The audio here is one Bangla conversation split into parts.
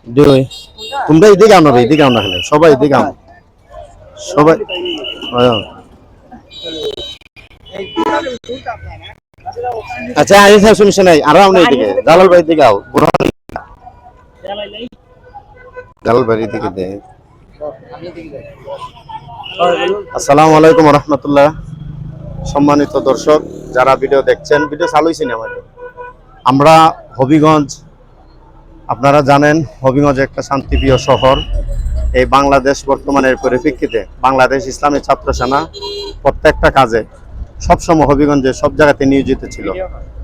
দুই তোমরা এদিকে আনো রে, এদিকে আনো, খেলে সবাই এদিকে আনো, সবাই। আচ্ছা আইসা শুনছে নাই, আরো আমরা এদিকে জালাল ভাই দিকে আও, জালাল ভাই দিকে দে। আসসালামু আলাইকুম ওয়া রাহমাতুল্লাহ। সম্মানিত দর্শক যারা ভিডিও দেখছেন, ভিডিও চালু হইছে না আমাদের। আমরা হবিগঞ্জ, আপনারা জানেন হবিগঞ্জ একটা শান্তিপ্রিয় শহর। এই বাংলাদেশ বর্তমানের পরিপ্রেক্ষিতে বাংলাদেশ ইসলামী ছাত্র সেনা প্রত্যেকটা কাজে সবসময় হবিগঞ্জে সব জায়গাতে নিয়োজিত ছিল।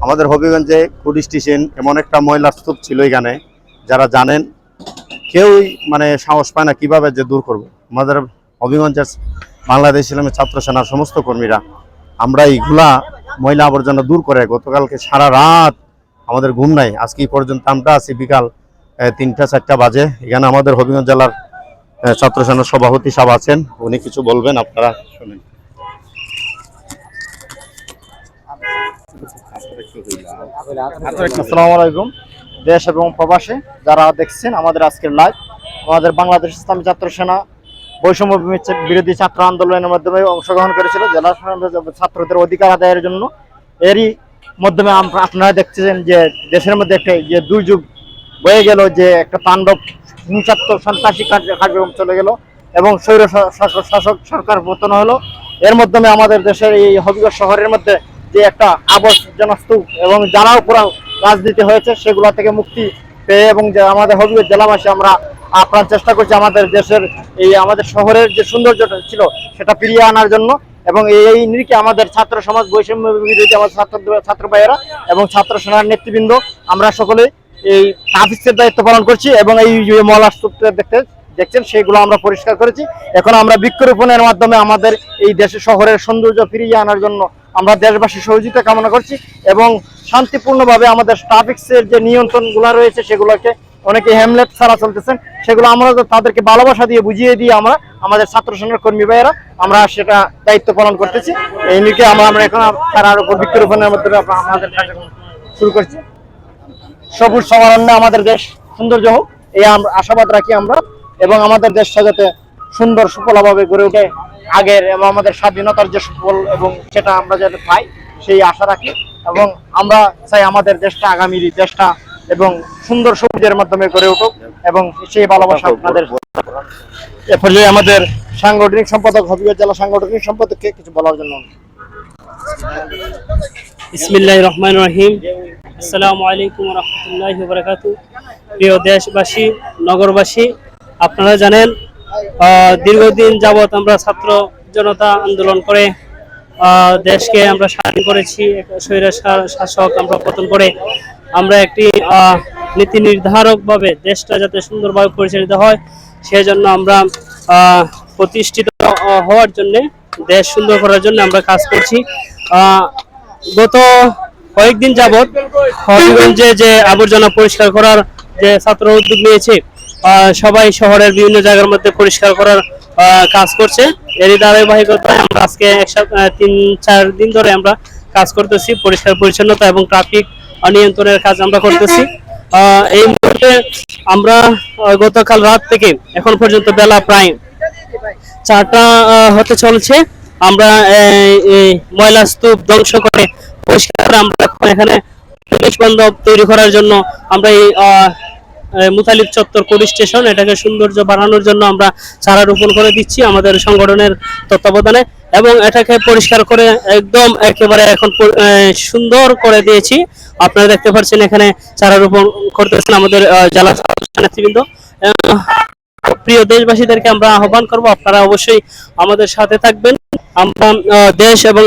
আমাদের হবিগঞ্জে কুড়ি স্টেশন এমন একটা ময়লার স্তূপ ছিল এখানে, যারা জানেন কেউই মানে সাহস পায় না কিভাবে যে দূর করব। আমাদের হবিগঞ্জের বাংলাদেশ ইসলামী ছাত্র সেনার সমস্ত কর্মীরা আমরা এইগুলা ময়লা আবর্জনা দূর করে গতকালকে সারা রাত আমাদের ঘুম নাই। আজকে পর্যন্ত আমরা আছি বিকাল 3টা-4টা বাজে। এখানে আমাদের হবিগঞ্জ জেলার ছাত্র সেনার সভাপতি সাহেব আছেন, উনি কিছু বলবেন, আপনারা শুনেন। আসসালামু আলাইকুম। দেশ এবং প্রবাসে যারা দেখছেন আমাদের আজকের লাইভ, আমাদের বাংলাদেশ ইসলামী ছাত্র সেনা বৈষম্য বিরোধী ছাত্র আন্দোলনের মাধ্যমে অংশগ্রহণ করেছিল জেলা ছাত্রদের অধিকার আদায়ের জন্য। এরই মাধ্যমে আপনারা দেখছেন যে দেশের মধ্যে একটা যে দুর্যোগ বয়ে গেল, যে একটা তাণ্ডব হিংসাত্মক সন্ত্রাসী কার্যক্রম চলে গেল এবং স্বৈর শাসক সরকার পতন হলো। এর মাধ্যমে আমাদের দেশের এই হবিগঞ্জ শহরের মধ্যে যে একটা আবর্জনা স্তূপ এবং যারাও পুরো রাজনীতি হয়েছে সেগুলো থেকে মুক্তি পেয়ে এবং যে আমাদের হবিগঞ্জ জেলাবাসী আমরা আপ্রাণ চেষ্টা করছি আমাদের দেশের এই আমাদের শহরের যে সৌন্দর্যটা ছিল সেটা ফিরিয়ে আনার জন্য। এবং এই নিরিখে আমাদের ছাত্র সমাজ বৈষম্য বিরোধী আমাদের ছাত্র ভাইয়েরা এবং ছাত্র সেনার নেতৃবৃন্দ আমরা সকলে এই ট্রাফিকের দায়িত্ব পালন করছি এবং এই যে ময়লা স্তূপটা দেখছেন সেগুলো আমরা পরিষ্কার করেছি। এখন আমরা বৃক্ষরোপণের মাধ্যমে আমাদের এই দেশের শহরের সৌন্দর্য ফিরিয়ে আনার জন্য আমরা দেশবাসীর সহযোগিতা কামনা করছি এবং শান্তিপূর্ণভাবে আমাদের ট্রাফিকের যে নিয়ন্ত্রণগুলো রয়েছে সেগুলোকে অনেকে হ্যামলেট ছাড়া চলতেছেন, সেগুলো আমরা তাদেরকে ভালোবাসা দিয়ে বুঝিয়ে দিয়ে আমরা আমাদের ছাত্র সেনার কর্মী ভাইয়েরা আমরা সেটা দায়িত্ব পালন করতেছি। এই নিয়ে আমরা এখন তার উপর বৃক্ষরোপণের মাধ্যমে আমাদের কার্যক্রম শুরু করছি। সবুজ সমারণ্যে আমাদের দেশ সৌন্দর্য হোক এই আশাবাদ রাখি আমরা এবং আমাদের দেশটা যাতে সুন্দর সুফলভাবে গড়ে ওঠে আগের এবং আমাদের স্বাধীনতার যে সুফল এবং সেটা আমরা যাতে পাই সেই আশা রাখি এবং আমরা চাই আমাদের দেশটা আগামী দেশটা এবং সুন্দর সবুজের মাধ্যমে গড়ে উঠুক এবং সেই ভালোবাসা আপনাদের। এরপরে আমাদের সাংগঠনিক সম্পাদক হবিগঞ্জ জেলা সাংগঠনিক সম্পাদককে কিছু বলার জন্য। বিসমিল্লাহির রহমানির রহিম। আসসালামু আলাইকুম ওয়া রাহমাতুল্লাহি ওয়া বারাকাতুহু। প্রিয় দেশবাসী, নগরবাসী, আপনারা জানেন দীর্ঘদিন যাবত আমরা ছাত্র জনতা আন্দোলন করে দেশকে আমরা স্বাধীন করেছি। স্বৈর শাসক আমরা পতন করে আমরা একটি নীতি নির্ধারকভাবে দেশটা যাতে সুন্দরভাবে পরিচালিত হয় সেজন্য আমরা প্রতিষ্ঠিত হওয়ার জন্য, দেশ সুন্দর করার জন্য আমরা কাজ করছি। গত কয়েকদিন যাবত হবিগঞ্জে যে আবর্জনা পরিষ্কার করার যে ছাত্র উদ্যোগ নিয়েছে, সবাই শহরের বিভিন্ন জায়গার মধ্যে পরিষ্কার করার কাজ করছে। এরই ধারাবাহিকতায় আমরা আজকে 3-4 দিন ধরে আমরা কাজ করতেছি পরিষ্কার পরিচ্ছন্নতা এবং ট্রাফিক নিয়ন্ত্রণের কাজ আমরা করতেছি। এই মুহূর্তে আমরা গতকাল রাত থেকে এখন পর্যন্ত বেলা প্রায় 4টা হতে চলছে। আমরা ময়লা স্তূপ ধ্বংস করে পরিষ্কার আমরা এখানে পরিবেশ বান্ধব তৈরি করার জন্য আমরা এই মুতালিব চত্বর কোর্ট স্টেশন এটাকে সৌন্দর্য বাড়ানোর জন্য আমরা চারা রোপণ করে দিচ্ছি আমাদের সংগঠনের তত্ত্বাবধানে এবং এটাকে পরিষ্কার করে একদম একেবারে এখন সুন্দর করে দিয়েছি। আপনারা দেখতে পাচ্ছেন এখানে চারা রোপণ করতেছেন আমাদের জেলা নেতৃবৃন্দ। প্রিয় দেশবাসীদেরকে আমরা আহ্বান করব আপনারা অবশ্যই আমাদের সাথে থাকবেন। আমরা দেশ এবং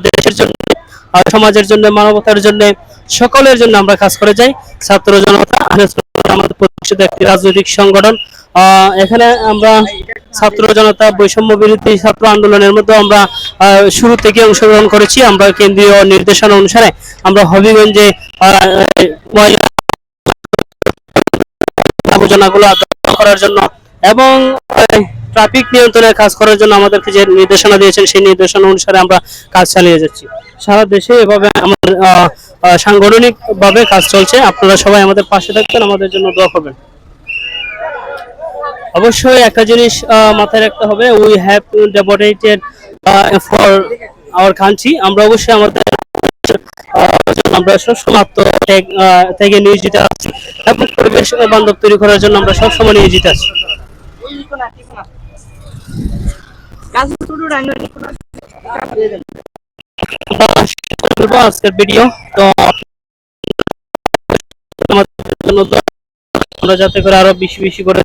দেশের জন্য, সমাজের জন্য, মানবতার জন্য, সকলের জন্য আমরা কাজ করে যাই। ছাত্র জনতা আমাদের প্রতিষ্ঠিত একটি রাজনৈতিক সংগঠন। এখানে আমরা ছাত্র জনতা বৈষম্য বিরোধী ছাত্র আন্দোলনের মধ্যে আমরা শুরু থেকে অংশগ্রহণ করেছি। আমরা কেন্দ্রীয় নির্দেশনা অনুসারে আমরা হবিগঞ্জে ময়লা আবর্জনাগুলো করার জন্য এবং ট্রাফিক নিয়ন্ত্রণের কাজ করার জন্য আমাদেরকে যে নির্দেশনা দিয়েছেন সেই নির্দেশনা অনুসারে আমরা কাজ চালিয়ে যাচ্ছি। সারা দেশে এভাবে আমাদের সাংগঠনিক ভাবে কাজ চলছে। আপনারা সবাই আমাদের পাশে থাকবেন, আমাদের জন্য দোয়া করবেন। অবশ্যই একটা জিনিস মাথায় রাখতে হবে, we have to devoted for our country. আমরা অবশ্যই আমাদের জন্য আমরা সবসময় থেকে নিয়োজিত আছি এবং পরিবেশ বান্ধব তৈরি করার জন্য আমরা সবসময় নিয়োজিত আছি। আমরা শেষ করে ফেলবো আজকের ভিডিও। তো আমাদের জন্য আমরা যাতে করে আরো বেশি বেশি করে